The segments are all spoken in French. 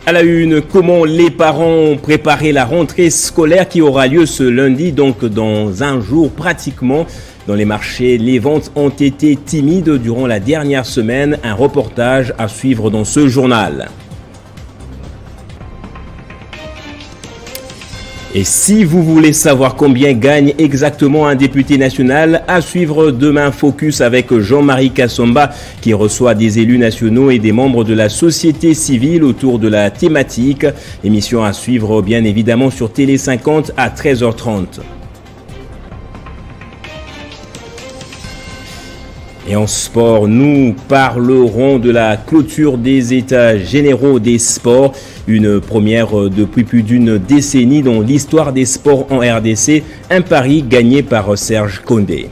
À la une, comment les parents ont préparé la rentrée scolaire qui aura lieu ce lundi, donc dans un jour pratiquement. Dans les marchés, les ventes ont été timides durant la dernière semaine. Un reportage à suivre dans ce journal. Et si vous voulez savoir combien gagne exactement un député national, à suivre demain Focus avec Jean-Marie Kassomba qui reçoit des élus nationaux et des membres de la société civile autour de la thématique. Émission à suivre bien évidemment sur Télé 50 à 13h30. Et en sport, nous parlerons de la clôture des états généraux des sports, une première depuis plus d'une décennie dans l'histoire des sports en RDC, un pari gagné par Serge Condé.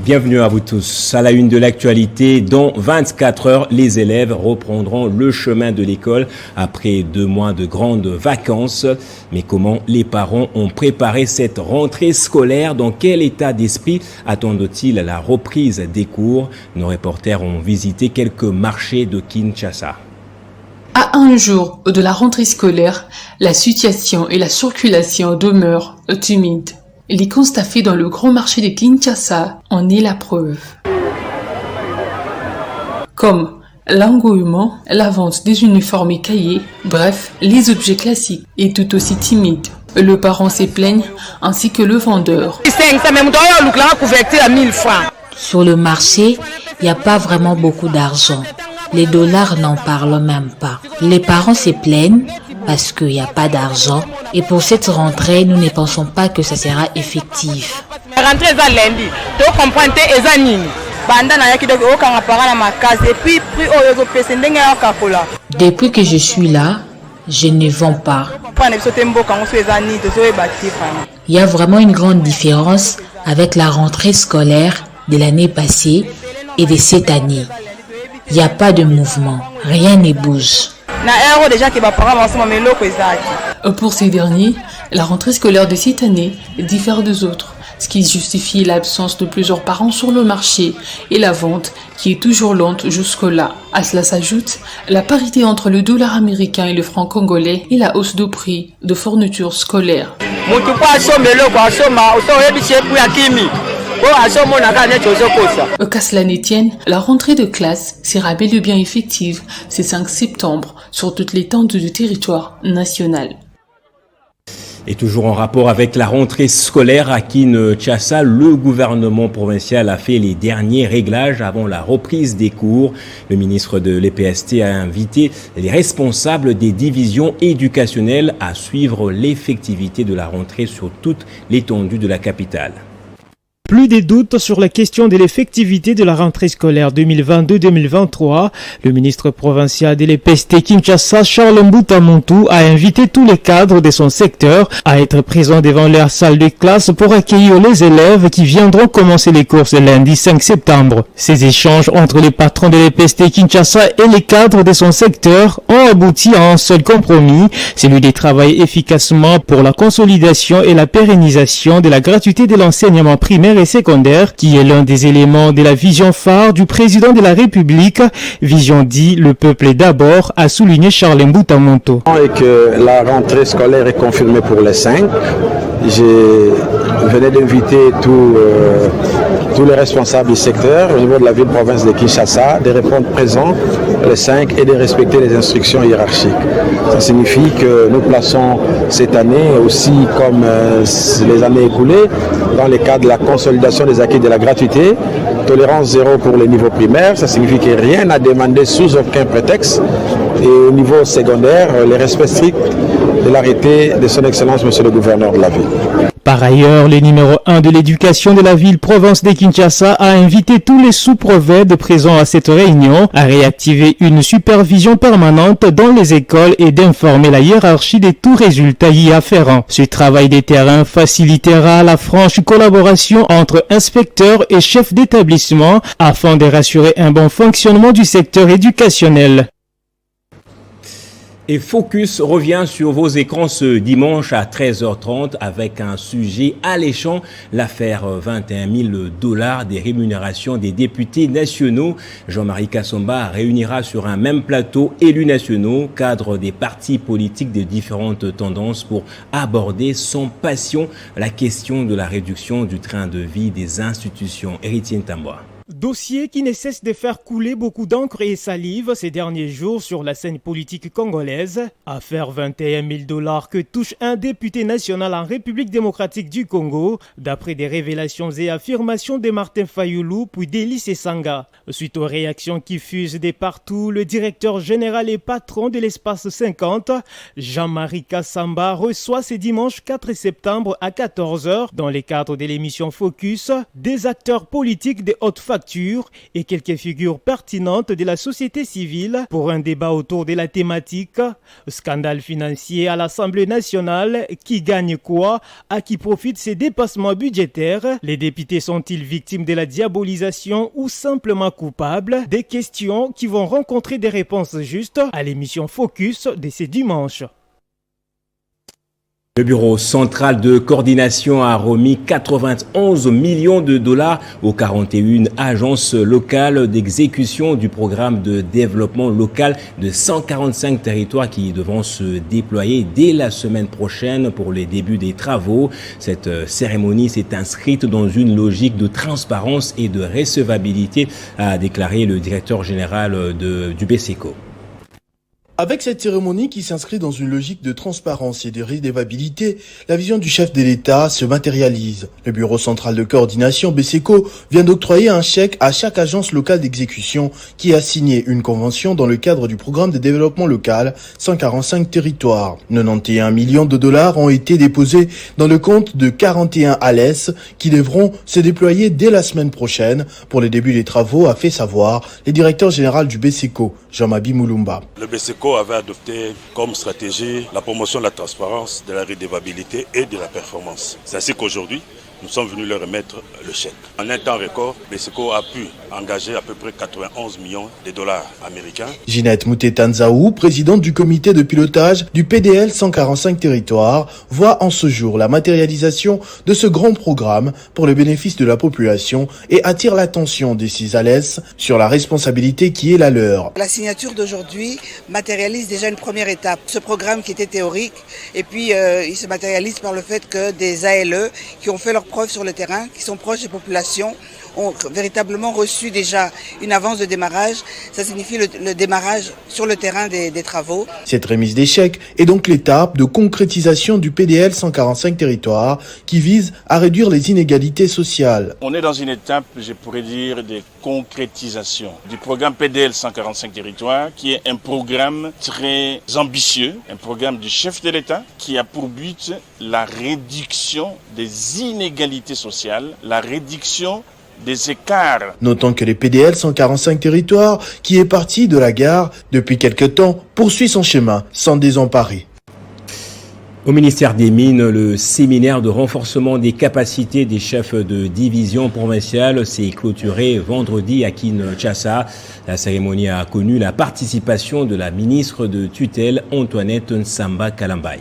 Bienvenue à vous tous. À la une de l'actualité, dans 24 heures, les élèves reprendront le chemin de l'école après 2 mois de grandes vacances. Mais comment les parents ont préparé cette rentrée scolaire? Dans quel état d'esprit attendent-ils la reprise des cours? Nos reporters ont visité quelques marchés de Kinshasa. À un jour de la rentrée scolaire, la situation et la circulation demeurent timides. Les constats faits dans le grand marché de Kinshasa en est la preuve. Comme l'engouement, la vente des uniformes et cahiers, bref, les objets classiques, est tout aussi timide. Le parent se plaigne ainsi que le vendeur. Sur le marché, il n'y a pas vraiment beaucoup d'argent. Les dollars n'en parlent même pas. Les parents se plaignent parce qu'il n'y a pas d'argent. Et pour cette rentrée, nous ne pensons pas que ça sera effectif. Depuis que je suis là, je ne vends pas. Il y a vraiment une grande différence avec la rentrée scolaire de l'année passée et de cette année. Il n'y a pas de mouvement, rien ne bouge. Pour ces derniers, la rentrée scolaire de cette année diffère des autres, ce qui justifie l'absence de plusieurs parents sur le marché et la vente qui est toujours lente jusque-là. À cela s'ajoute la parité entre le dollar américain et le franc congolais et la hausse de prix de fournitures scolaires. Qu'à cela ne tienne, la rentrée de classe sera bel et bien effective ce 5 septembre sur toute l'étendue du territoire national. Et toujours en rapport avec la rentrée scolaire à Kinshasa, le gouvernement provincial a fait les derniers réglages avant la reprise des cours. Le ministre de l'EPST a invité les responsables des divisions éducationnelles à suivre l'effectivité de la rentrée sur toute l'étendue de la capitale. Plus de doutes sur la question de l'effectivité de la rentrée scolaire 2022-2023. Le ministre provincial de l'EPST Kinshasa, Charles Mbouta Montou, a invité tous les cadres de son secteur à être présents devant leur salle de classe pour accueillir les élèves qui viendront commencer les cours ce lundi 5 septembre. Ces échanges entre les patrons de l'EPST Kinshasa et les cadres de son secteur ont abouti à un seul compromis, celui de travailler efficacement pour la consolidation et la pérennisation de la gratuité de l'enseignement primaire et secondaire, qui est l'un des éléments de la vision phare du président de la République. Vision dit le peuple d'abord, a souligné Charles Mbouta Montou. Et que la rentrée scolaire est confirmée pour les 5. Je venais d'inviter tous les responsables du secteur au niveau de la ville-province de Kinshasa de répondre présents les 5 et de respecter les instructions hiérarchiques. Ça signifie que nous plaçons cette année aussi, comme les années écoulées, dans le cadre de la consolidation des acquis de la gratuité, tolérance zéro pour les niveaux primaires. Ça signifie que rien n'a demandé sous aucun prétexte. Et au niveau secondaire, les respects stricts de l'arrêté de son Excellence, Monsieur le Gouverneur de la ville. Par ailleurs, le numéro 1 de l'éducation de la ville-province de Kinshasa a invité tous les sous-prophètes présents à cette réunion à réactiver une supervision permanente dans les écoles et d'informer la hiérarchie de tout résultat y afférent. Ce travail de terrain facilitera la franche collaboration entre inspecteurs et chefs d'établissement afin de rassurer un bon fonctionnement du secteur éducationnel. Et Focus revient sur vos écrans ce dimanche à 13h30 avec un sujet alléchant, l'affaire 21 000 $ des rémunérations des députés nationaux. Jean-Marie Kassomba réunira sur un même plateau élus nationaux, cadres des partis politiques de différentes tendances pour aborder sans passion la question de la réduction du train de vie des institutions. Héritier Ntamboa. Dossier qui ne cesse de faire couler beaucoup d'encre et salive ces derniers jours sur la scène politique congolaise. Affaire 21 000 $ que touche un député national en République démocratique du Congo, d'après des révélations et affirmations de Martin Fayoulou puis d'Elie Sanga. Suite aux réactions qui fusent de partout, le directeur général et patron de l'espace 50, Jean-Marie Kassomba, reçoit ce dimanche 4 septembre à 14h, dans le cadre de l'émission Focus, des acteurs politiques de haute facture et quelques figures pertinentes de la société civile pour un débat autour de la thématique scandale financier à l'Assemblée nationale, qui gagne quoi, à qui profitent ces dépassements budgétaires, les députés sont-ils victimes de la diabolisation ou simplement coupables, des questions qui vont rencontrer des réponses justes à l'émission Focus de ce dimanche. Le Bureau central de coordination a remis 91 millions de $ aux 41 agences locales d'exécution du programme de développement local de 145 territoires qui devront se déployer dès la semaine prochaine pour les débuts des travaux. Cette cérémonie s'est inscrite dans une logique de transparence et de recevabilité, a déclaré le directeur général du BCECO. Avec cette cérémonie qui s'inscrit dans une logique de transparence et de redevabilité, la vision du chef de l'État se matérialise. Le Bureau central de coordination BCECO vient d'octroyer un chèque à chaque agence locale d'exécution qui a signé une convention dans le cadre du programme de développement local 145 territoires. 91 millions de $ ont été déposés dans le compte de 41 ALES qui devront se déployer dès la semaine prochaine pour le début des travaux, a fait savoir le directeur général du BCECO, Jean-Mabi Moulumba. Le BCECO avait adopté comme stratégie la promotion de la transparence, de la redevabilité et de la performance. C'est ainsi qu'aujourd'hui, nous sommes venus leur remettre le chèque. En un temps record, BCECO a pu engager à peu près 91 millions de $ américains. Ginette Moutetanzaou, présidente du comité de pilotage du PDL 145 territoires, voit en ce jour la matérialisation de ce grand programme pour le bénéfice de la population et attire l'attention des CISALES sur la responsabilité qui est la leur. La signature d'aujourd'hui matérialise déjà une première étape. Ce programme qui était théorique, et puis il se matérialise par le fait que des ALE qui ont fait leur preuve sur le terrain, qui sont proches des populations, ont véritablement reçu déjà une avance de démarrage. Ça signifie le démarrage sur le terrain des travaux. Cette remise des chèques est donc l'étape de concrétisation du PDL 145 territoires qui vise à réduire les inégalités sociales. On est dans une étape, je pourrais dire, de concrétisation du programme PDL 145 territoires, qui est un programme très ambitieux, un programme du chef de l'État qui a pour but la réduction des inégalités sociales, la réduction des écarts. Notons que le PDL 145 territoires, qui est parti de la gare depuis quelque temps, poursuit son chemin sans désemparer. Au ministère des Mines, le séminaire de renforcement des capacités des chefs de division provinciale s'est clôturé vendredi à Kinshasa. La cérémonie a connu la participation de la ministre de tutelle Antoinette Nsamba Kalambaye.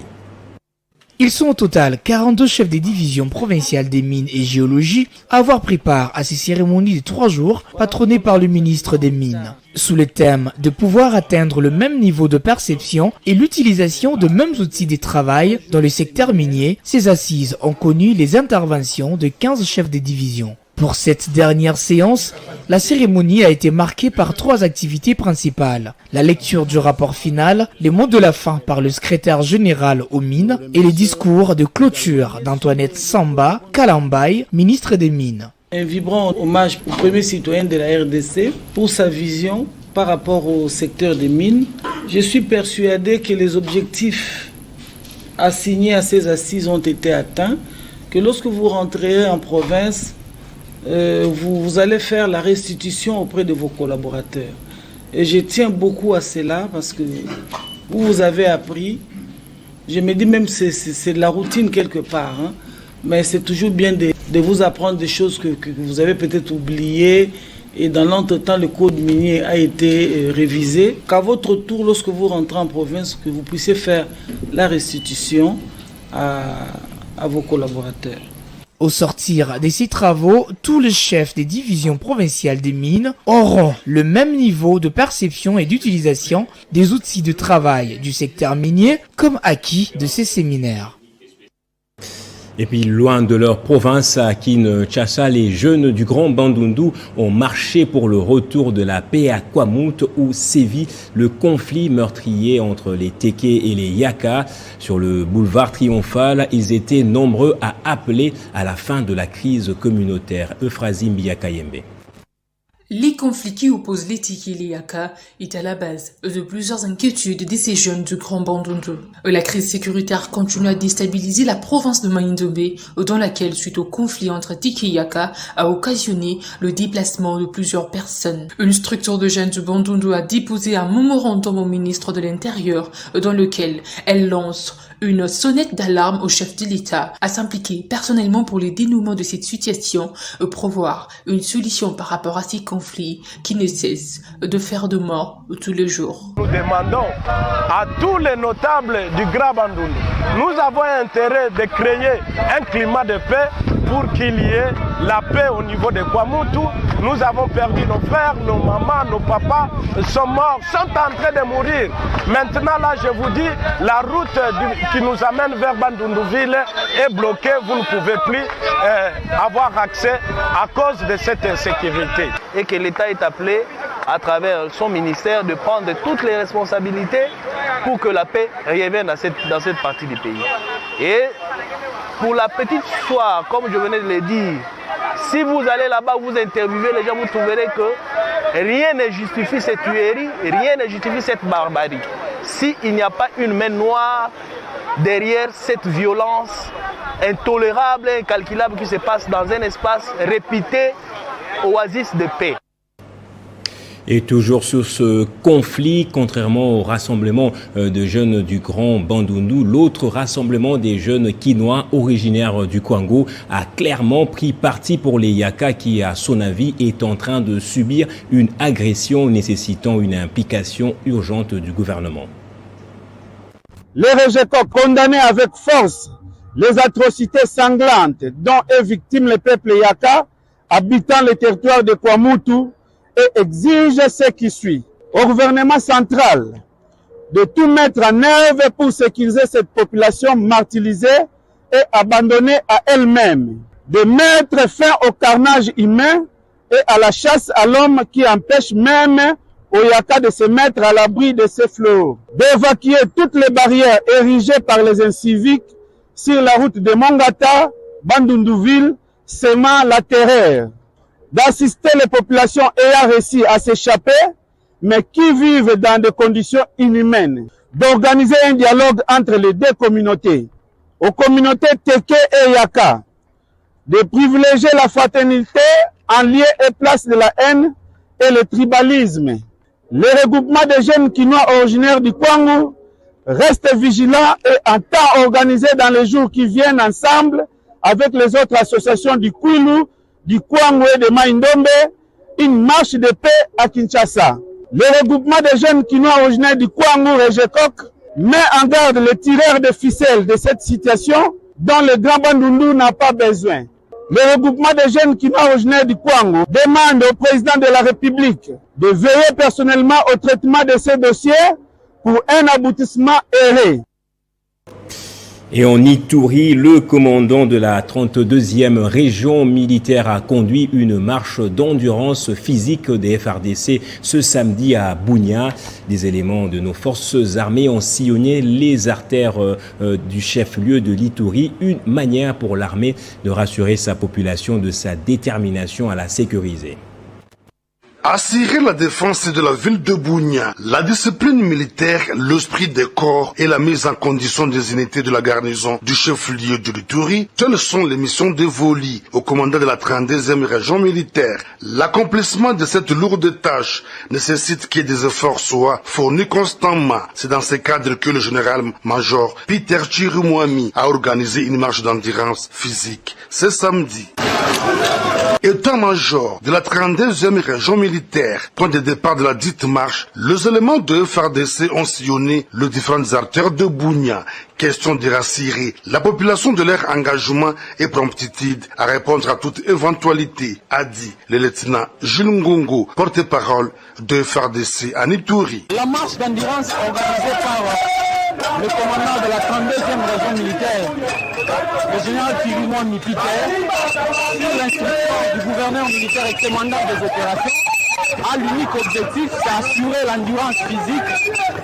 Ils sont au total 42 chefs des divisions provinciales des mines et géologie à avoir pris part à ces cérémonies de 3 jours patronnées par le ministre des Mines. Sous le thème de pouvoir atteindre le même niveau de perception et l'utilisation de mêmes outils de travail dans le secteur minier, ces assises ont connu les interventions de 15 chefs des divisions. Pour cette dernière séance, la cérémonie a été marquée par 3 activités principales. La lecture du rapport final, les mots de la fin par le secrétaire général aux mines et les discours de clôture d'Antoinette Nsamba Kalambaye, ministre des Mines. Un vibrant hommage au premier citoyen de la RDC pour sa vision par rapport au secteur des mines. Je suis persuadé que les objectifs assignés à ces assises ont été atteints, que lorsque vous rentrerez en province, vous allez faire la restitution auprès de vos collaborateurs. Et je tiens beaucoup à cela parce que vous avez appris, je me dis même que c'est de la routine quelque part, mais c'est toujours bien de vous apprendre des choses que vous avez peut-être oubliées, Et dans l'entretemps, le code minier a été révisé. Qu'à votre tour, lorsque vous rentrez en province, que vous puissiez faire la restitution à vos collaborateurs. Au sortir de ces travaux, tous les chefs des divisions provinciales des mines auront le même niveau de perception et d'utilisation des outils de travail du secteur minier comme acquis de ces séminaires. Et puis, loin de leur province, à Kinshasa, les jeunes du Grand Bandundu ont marché pour le retour de la paix à Kwamouth, où sévit le conflit meurtrier entre les Téké et les Yaka. Sur le boulevard Triomphal, ils étaient nombreux à appeler à la fin de la crise communautaire. Euphrasie Mbiyakayembe. Les conflits qui opposent les Téké et les Yaka est à la base de plusieurs inquiétudes de ces jeunes du Grand Bandundu. La crise sécuritaire continue à déstabiliser la province de Mai-Ndombe, dans laquelle, suite au conflit entre Téké et Yaka, a occasionné le déplacement de plusieurs personnes. Une structure de jeunes du Bandundu a déposé un mémorandum au ministre de l'Intérieur, dans lequel elle lance une sonnette d'alarme au chef de l'État à s'impliquer personnellement pour le dénouement de cette situation, prévoir une solution par rapport à ces conflits qui ne cessent de faire de morts tous les jours. Nous demandons à tous les notables du Grand Bandundu, nous avons intérêt de créer un climat de paix pour qu'il y ait la paix au niveau de Kwamouth. Nous avons perdu nos frères, nos mamans, nos papas sont morts, sont en train de mourir. Maintenant là, je vous dis, la route qui nous amène vers Bandundu-Ville est bloquée. Vous ne pouvez plus avoir accès à cause de cette insécurité. Et que l'État est appelé, à travers son ministère, de prendre toutes les responsabilités pour que la paix revienne dans cette partie du pays. Et pour la petite histoire, comme je venais de le dire, si vous allez là-bas, vous interviewez les gens, vous trouverez que rien ne justifie cette tuerie, rien ne justifie cette barbarie. S'il n'y a pas une main noire derrière cette violence intolérable et incalculable qui se passe dans un espace réputé oasis de paix. Et toujours sur ce conflit, contrairement au rassemblement de jeunes du Grand Bandundu, l'autre rassemblement des jeunes Kinois originaires du Kwango a clairement pris parti pour les Yaka qui, à son avis, est en train de subir une agression nécessitant une implication urgente du gouvernement. Les Rejeko condamnés avec force les atrocités sanglantes dont est victime le peuple Yaka habitant le territoire de Kwamouth et exige ce qui suit au gouvernement central de tout mettre en œuvre pour sécuriser cette population martyrisée et abandonnée à elle-même, de mettre fin au carnage humain et à la chasse à l'homme qui empêche même aux Yaka de se mettre à l'abri de ces fléaux, d'évacuer toutes les barrières érigées par les inciviques sur la route de Mongata, Bandundu-Ville, semant la terreur, d'assister les populations ayant réussi à s'échapper, mais qui vivent dans des conditions inhumaines, d'organiser un dialogue entre les deux communautés, aux communautés Téké et Yaka, de privilégier la fraternité en lieu et place de la haine et le tribalisme. Le regroupement des jeunes Kinois originaires du Kwango reste vigilant et entend organiser dans les jours qui viennent ensemble avec les autres associations du Kwilu, du Kwango et de Mai-Ndombe, une marche de paix à Kinshasa. Le regroupement des jeunes Kinois originaires du Kwango Rejekok met en garde les tireurs de ficelles de cette situation dont le Grand Bandundu n'a pas besoin. Le regroupement des jeunes Kinois originaires du Kwango demande au président de la République de veiller personnellement au traitement de ces dossiers pour un aboutissement erré. Et en Ituri, le commandant de la 32e région militaire a conduit une marche d'endurance physique des FARDC ce samedi à Bunia. Des éléments de nos forces armées ont sillonné les artères du chef-lieu de l'Ituri, une manière pour l'armée de rassurer sa population de sa détermination à la sécuriser. Assurer la défense de la ville de Bunia, la discipline militaire, l'esprit des corps et la mise en condition des unités de la garnison du chef-lieu de l'Ituri, telles sont les missions dévolues au commandant de la 32e région militaire. L'accomplissement de cette lourde tâche nécessite que des efforts soient fournis constamment. C'est dans ce cadre que le général-major Peter Chirumwami a organisé une marche d'endurance physique ce samedi. état-major de la 32e région militaire, point de départ de la dite marche, les éléments de FARDC ont sillonné les différentes artères de Bunia. Question de rassurer la population de leur engagement et promptitude à répondre à toute éventualité, a dit le lieutenant Jules Ngongo, porte-parole de FARDC à Ituri. La marche d'endurance organisée par le commandant de la 32e région militaire, le général Filimon Nipiter, sur l'instruction du gouverneur militaire et commandant des opérations, a l'unique objectif d'assurer l'endurance physique,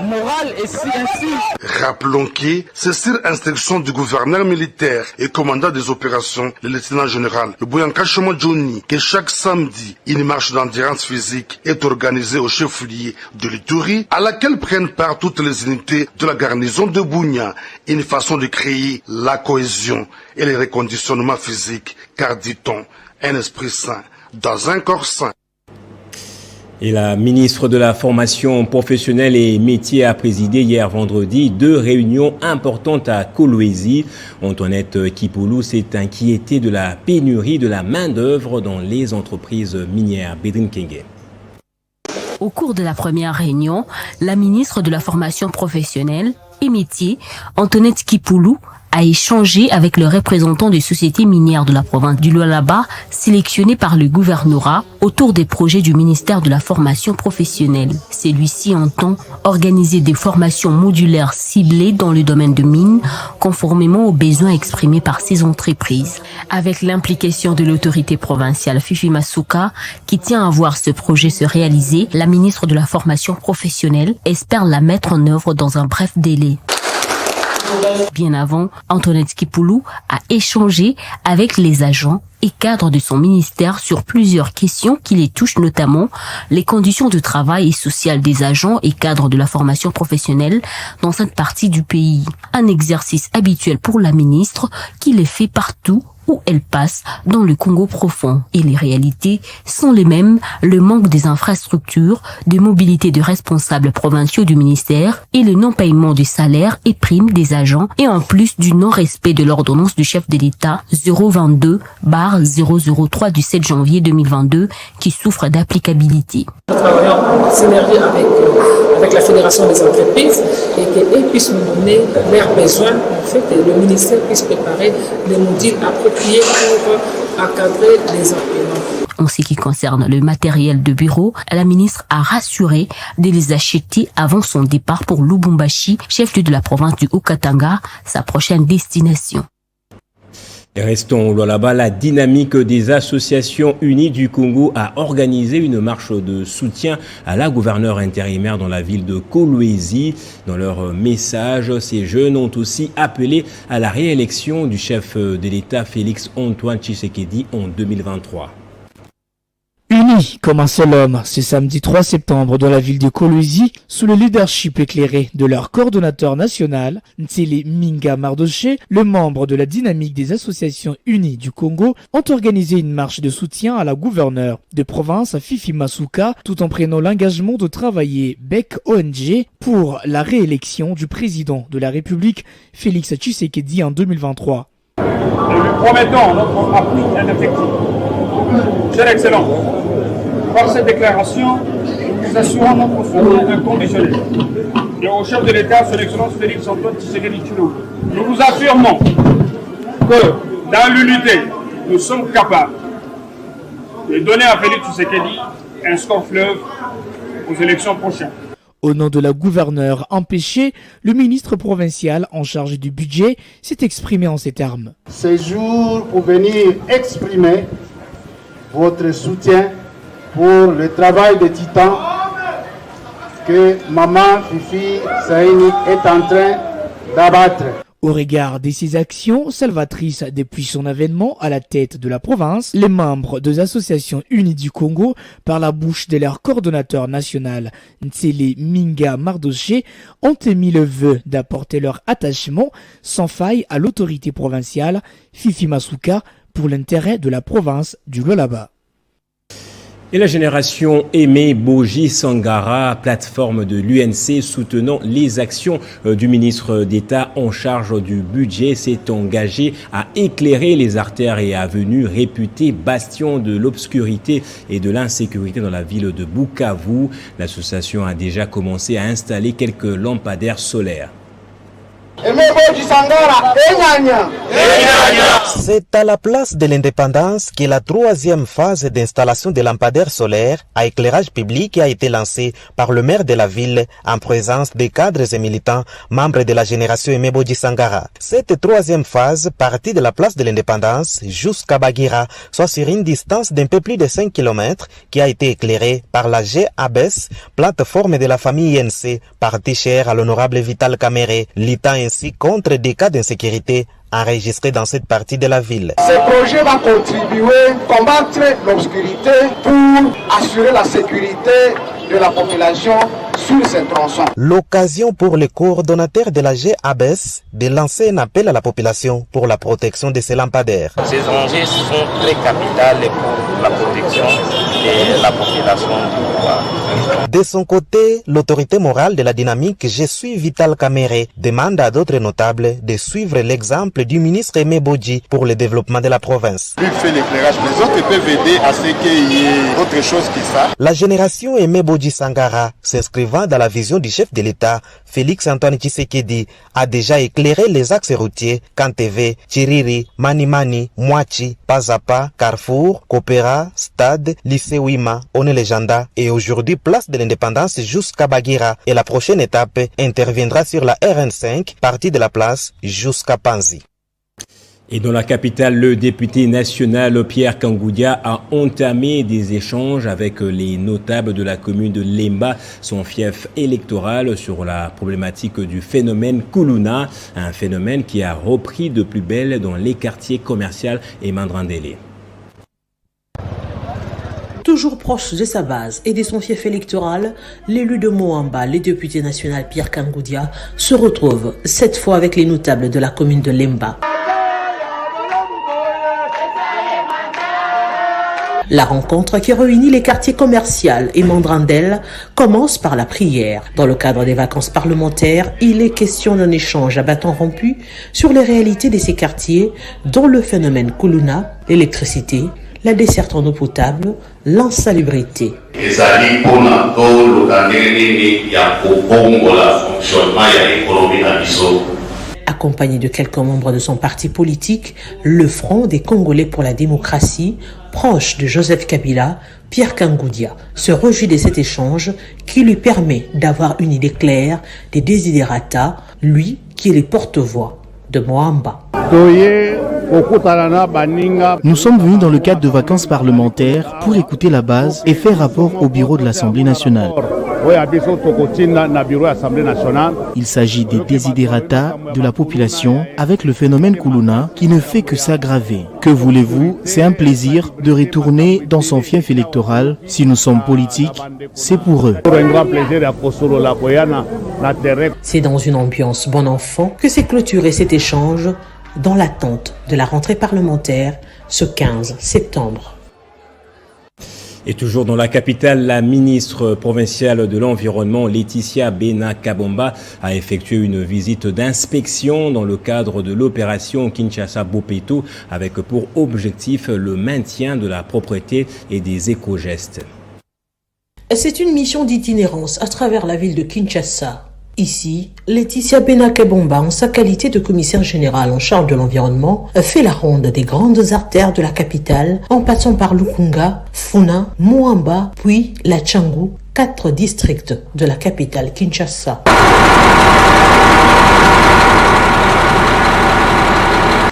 morale et ainsi. Rappelons que c'est sur instruction du gouverneur militaire et commandant des opérations, le lieutenant général Bouyanka Johnny, que chaque samedi, une marche d'endurance physique est organisée au chef-lieu de l'Ituri, à laquelle prennent part toutes les unités de la garnison de Bunia, une façon de créer la cohésion et le reconditionnement physique, car dit-on, un esprit sain dans un corps sain. Et la ministre de la Formation professionnelle et métiers a présidé hier vendredi 2 réunions importantes à Kolwezi. Antoinette Kipoulou s'est inquiétée de la pénurie de la main-d'œuvre dans les entreprises minières. Bédrine Kenge. Au cours de la première réunion, la ministre de la Formation professionnelle et métiers, Antoinette Kipoulou, a échangé avec le représentant des sociétés minières de la province du Lualaba, sélectionné par le gouvernorat autour des projets du ministère de la Formation professionnelle. Celui-ci entend organiser des formations modulaires ciblées dans le domaine de mines, conformément aux besoins exprimés par ces entreprises. Avec l'implication de l'autorité provinciale Fifi Masuka, qui tient à voir ce projet se réaliser, la ministre de la Formation professionnelle espère la mettre en œuvre dans un bref délai. Bien avant, Antoinette Kipoulou a échangé avec les agents et cadres de son ministère sur plusieurs questions qui les touchent, notamment les conditions de travail et sociales des agents et cadres de la formation professionnelle dans cette partie du pays. Un exercice habituel pour la ministre qui les fait partout où elle passe dans le Congo profond. Et les réalités sont les mêmes, le manque des infrastructures, de mobilité de responsables provinciaux du ministère et le non-paiement des salaires et primes des agents, et en plus du non-respect de l'ordonnance du chef de l'État 022/003 du 7 janvier 2022 qui souffre d'applicabilité. Nous travaillons en synergie avec la Fédération des entreprises et qu'elles puissent nous donner leurs besoins, en fait, que le ministère puisse préparer les modules appropriés pour encadrer les emplois. En ce qui concerne le matériel de bureau, la ministre a rassuré de les acheter avant son départ pour Lubumbashi, chef-lieu de la province du Haut-Katanga, sa prochaine destination. Et restons là-bas, la dynamique des associations unies du Congo a organisé une marche de soutien à la gouverneure intérimaire dans la ville de Kolwezi. Dans leur message, ces jeunes ont aussi appelé à la réélection du chef de l'État Félix Antoine Tshisekedi en 2023. Unis comme un seul homme, ce samedi 3 septembre dans la ville de Kolwezi, sous le leadership éclairé de leur coordonnateur national, Ntsele Minga Mardoché, le membre de la dynamique des associations unies du Congo, ont organisé une marche de soutien à la gouverneure de province Fifi Masuka, tout en prenant l'engagement de travailler bec ONG pour la réélection du président de la République, Félix Tshisekedi, en 2023. Nous lui promettons notre appui indéfectible. Cher Excellent, par cette déclaration, nous assurons notre soutien inconditionnel. Et au chef de l'État, Son Excellence Félix Antoine Tshisekedi Tshilombo, nous vous affirmons que dans l'unité, nous sommes capables de donner à Félix Tshisekedi un score fleuve aux élections prochaines. Au nom de la gouverneure empêchée, le ministre provincial en charge du budget s'est exprimé en ces termes. Ce jour pour venir exprimer votre soutien pour le travail de titan que Maman Fifi Saini est en train d'abattre. Au regard de ses actions salvatrices depuis son avènement à la tête de la province, les membres des associations unies du Congo, par la bouche de leur coordonnateur national Ntsele Minga Mardoché, ont émis le vœu d'apporter leur attachement sans faille à l'autorité provinciale Fifi Masuka pour l'intérêt de la province du Lualaba. Et la génération Aimé Boji Sangara, plateforme de l'UNC soutenant les actions du ministre d'État en charge du budget, s'est engagée à éclairer les artères et avenues réputées bastions de l'obscurité et de l'insécurité dans la ville de Bukavu. L'association a déjà commencé à installer quelques lampadaires solaires. C'est à la place de l'Indépendance que la troisième phase d'installation des lampadaires solaires à éclairage public a été lancée par le maire de la ville en présence des cadres et militants membres de la génération Aimé Boji Sangara. Cette troisième phase partit de la place de l'Indépendance jusqu'à Bagira, soit sur une distance d'un peu plus de 5 km, qui a été éclairée par la GABES, plateforme de la famille INC, partie chère à l'honorable Vital Kamerhe, luttant ainsi contre des cas d'insécurité enregistrés dans cette partie de la ville. Ce projet va contribuer à combattre l'obscurité pour assurer la sécurité de la population sur ces tronçons. L'occasion pour les coordonnateurs de la GABES de lancer un appel à la population pour la protection de ces lampadaires. Ces enjeux sont très capitaux pour la protection de la population du pouvoir. De son côté, l'autorité morale de la dynamique Je suis Vital Kamerhe demande à d'autres notables de suivre l'exemple du ministre Aimé Boji pour le développement de la province. Lui fait l'éclairage, les autres peuvent aider à ce qu'il y ait autre chose qui ça. La génération Aimé Boji Sangara, s'inscrivant dans la vision du chef de l'État, Félix Antoine Tshisekedi, a déjà éclairé les axes routiers Kanteve, Chiriri, Manimani, Mwachi, Pazapa, Carrefour, Kopera, Stade, Lycée Wima, One-Legenda et aujourd'hui place de l'Indépendance jusqu'à Bagira. Et la prochaine étape interviendra sur la RN5, partie de la place jusqu'à Panzi. Et dans la capitale, le député national Pierre Kangoudia a entamé des échanges avec les notables de la commune de Lemba, son fief électoral, sur la problématique du phénomène Kuluna, un phénomène qui a repris de plus belle dans les quartiers commerciaux et Mandrandélé. Toujours proche de sa base et de son fief électoral, l'élu de Moamba, le député national Pierre Kangoudia, se retrouve cette fois avec les notables de la commune de Lemba. La rencontre qui réunit les quartiers commerciaux et Mandrandel commence par la prière. Dans le cadre des vacances parlementaires, il est question d'un échange à bâton rompu sur les réalités de ces quartiers, dont le phénomène Kuluna, l'électricité, la desserte en eau potable, l'insalubrité. Accompagné de quelques membres de son parti politique, le Front des Congolais pour la démocratie, proche de Joseph Kabila, Pierre Kangoudia se réjouit de cet échange qui lui permet d'avoir une idée claire des desiderata, lui qui est le porte-voix de Moamba. Nous sommes venus dans le cadre de vacances parlementaires pour écouter la base et faire rapport au bureau de l'Assemblée nationale. Il s'agit des desiderata de la population avec le phénomène Kuluna qui ne fait que s'aggraver. Que voulez-vous? C'est un plaisir de retourner dans son fief électoral. Si nous sommes politiques, c'est pour eux. C'est dans une ambiance bon enfant que s'est clôturé cet échange dans l'attente de la rentrée parlementaire ce 15 septembre. Et toujours dans la capitale, la ministre provinciale de l'Environnement, Laetitia Bena Kabomba, a effectué une visite d'inspection dans le cadre de l'opération Kinshasa-Bopeto avec pour objectif le maintien de la propreté et des éco-gestes. C'est une mission d'itinérance à travers la ville de Kinshasa. Ici, Laetitia Bena Kabomba, en sa qualité de commissaire général en charge de l'environnement, fait la ronde des grandes artères de la capitale en passant par Lukunga, Funa, Moamba, puis la Tchangu, 4 districts de la capitale Kinshasa.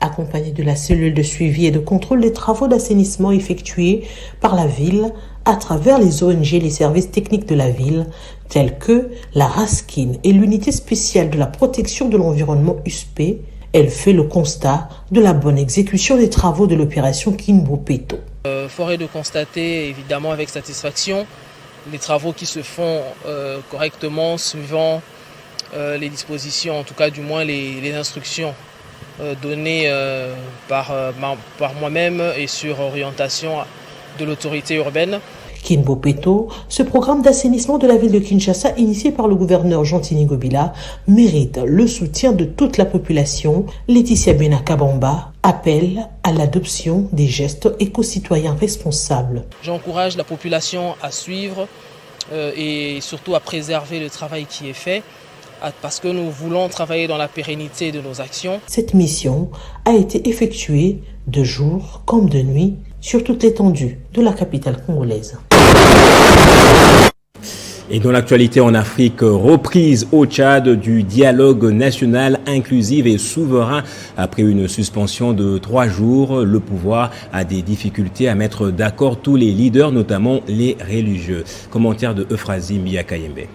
Accompagné de la cellule de suivi et de contrôle des travaux d'assainissement effectués par la ville à travers les ONG et les services techniques de la ville, tels que la RASKIN et l'unité spéciale de la protection de l'environnement USP, elle fait le constat de la bonne exécution des travaux de l'opération Kinbopeto. Forêt de constater évidemment avec satisfaction les travaux qui se font correctement suivant les dispositions, en tout cas du moins les instructions données par moi-même et sur orientation de l'autorité urbaine. Kinbopeto, ce programme d'assainissement de la ville de Kinshasa, initié par le gouverneur Jean-Tini Ngobila, mérite le soutien de toute la population. Laetitia Benakabamba appelle à l'adoption des gestes éco-citoyens responsables. J'encourage la population à suivre et surtout à préserver le travail qui est fait, parce que nous voulons travailler dans la pérennité de nos actions. Cette mission a été effectuée de jour comme de nuit sur toute l'étendue de la capitale congolaise. Et dans l'actualité en Afrique, reprise au Tchad du dialogue national inclusif et souverain. Après une suspension de 3 jours, le pouvoir a des difficultés à mettre d'accord tous les leaders, notamment les religieux. Commentaire de Euphrasie Miyakayembe.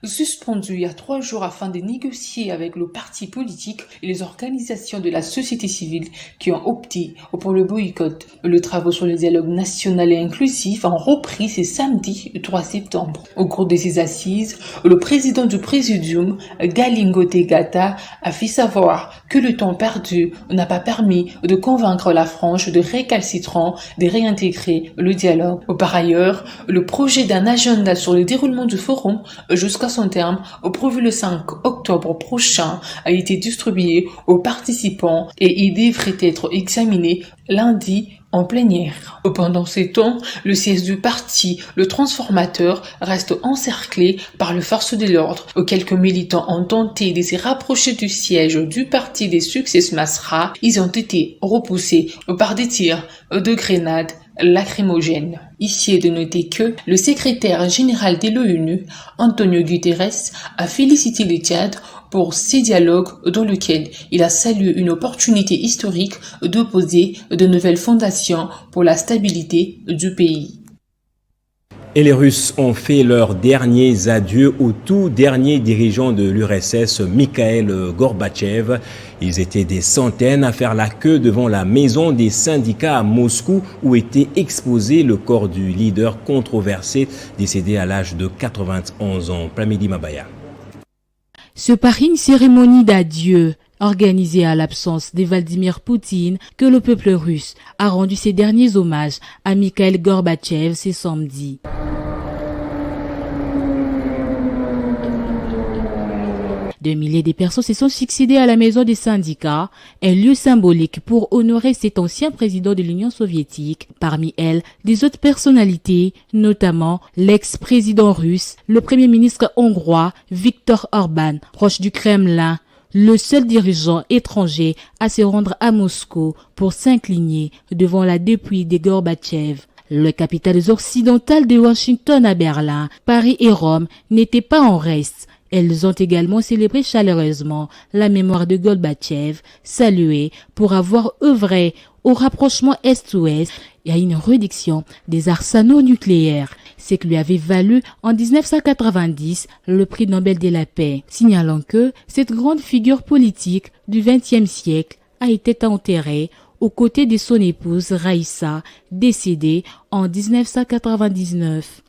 Suspendu il y a 3 jours afin de négocier avec le parti politique et les organisations de la société civile qui ont opté pour le boycott. Les travaux sur le dialogue national et inclusif ont repris ce samedi 3 septembre. Au cours de ces assises, le président du Présidium, Galingo Tegata, a fait savoir que le temps perdu n'a pas permis de convaincre la frange de récalcitrants de réintégrer le dialogue. Par ailleurs, le projet d'un agenda sur le déroulement du forum jusqu'à son terme, prévu le 5 octobre prochain, a été distribué aux participants et il devrait être examiné lundi en plénière. Pendant ces temps, le siège du parti, le transformateur, reste encerclé par les forces de l'ordre. Quelques militants ont tenté de se rapprocher du siège du parti des Succès Masra. Ils ont été repoussés par des tirs de grenades lacrymogènes. Ici est de noter que le secrétaire général de l'ONU, Antonio Guterres, a félicité le Tchad pour ces dialogues dans lesquels il a salué une opportunité historique de poser de nouvelles fondations pour la stabilité du pays. Et les Russes ont fait leurs derniers adieux au tout dernier dirigeant de l'URSS, Mikhail Gorbatchev. Ils étaient des centaines à faire la queue devant la maison des syndicats à Moscou où était exposé le corps du leader controversé décédé à l'âge de 91 ans. Plamedi Mabaya. Ce par une cérémonie d'adieu organisée à l'absence de Vladimir Poutine que le peuple russe a rendu ses derniers hommages à Mikhail Gorbatchev ce samedi. Des milliers de personnes se sont succédées à la maison des syndicats, un lieu symbolique pour honorer cet ancien président de l'Union soviétique. Parmi elles, des autres personnalités, notamment l'ex-président russe, le premier ministre hongrois Viktor Orban, proche du Kremlin, le seul dirigeant étranger à se rendre à Moscou pour s'incliner devant la dépouille de Gorbatchev. Les capitales occidentales de Washington à Berlin, Paris et Rome n'étaient pas en reste. Elles ont également célébré chaleureusement la mémoire de Gorbatchev, salué pour avoir œuvré au rapprochement Est-Ouest et à une réduction des arsenaux nucléaires, ce qui lui avait valu en 1990 le prix Nobel de la paix, signalant que cette grande figure politique du XXe siècle a été enterrée aux côtés de son épouse Raïssa, décédée en 1999.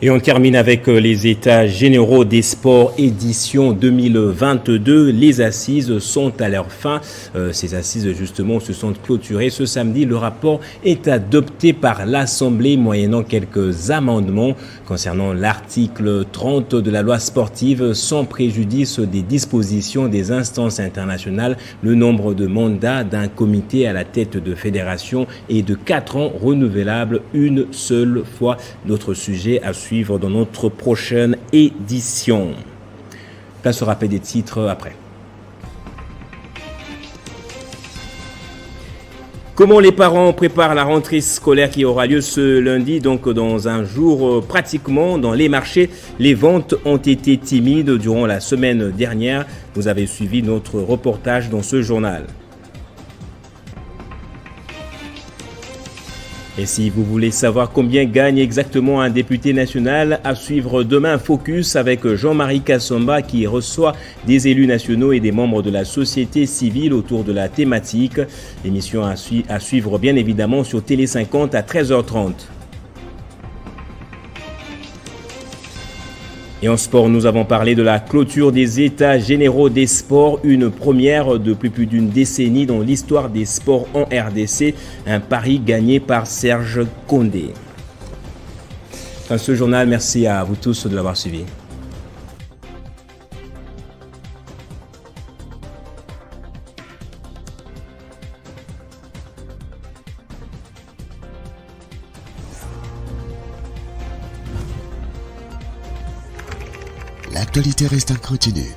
Et on termine avec les états généraux des sports édition 2022. Les assises sont à leur fin. Ces assises justement se sont clôturées ce samedi. Le rapport est adopté par l'Assemblée moyennant quelques amendements concernant l'article 30 de la loi sportive sans préjudice des dispositions des instances internationales. Le nombre de mandats d'un comité à la tête de fédération est de 4 ans renouvelable une seule fois. D'autres sujets à suivre dans notre prochaine édition. Place au rappel des titres après. Comment les parents préparent la rentrée scolaire qui aura lieu ce lundi, donc dans un jour pratiquement dans les marchés. Les ventes ont été timides durant la semaine dernière. Vous avez suivi notre reportage dans ce journal. Et si vous voulez savoir combien gagne exactement un député national, à suivre demain Focus avec Jean-Marie Kassomba qui reçoit des élus nationaux et des membres de la société civile autour de la thématique. Émission à suivre bien évidemment sur Télé 50 à 13h30. Et en sport, nous avons parlé de la clôture des États généraux des sports, une première depuis plus d'une décennie dans l'histoire des sports en RDC, un pari gagné par Serge Condé. Enfin, ce journal, merci à vous tous de l'avoir suivi. L'actualité reste incontinue.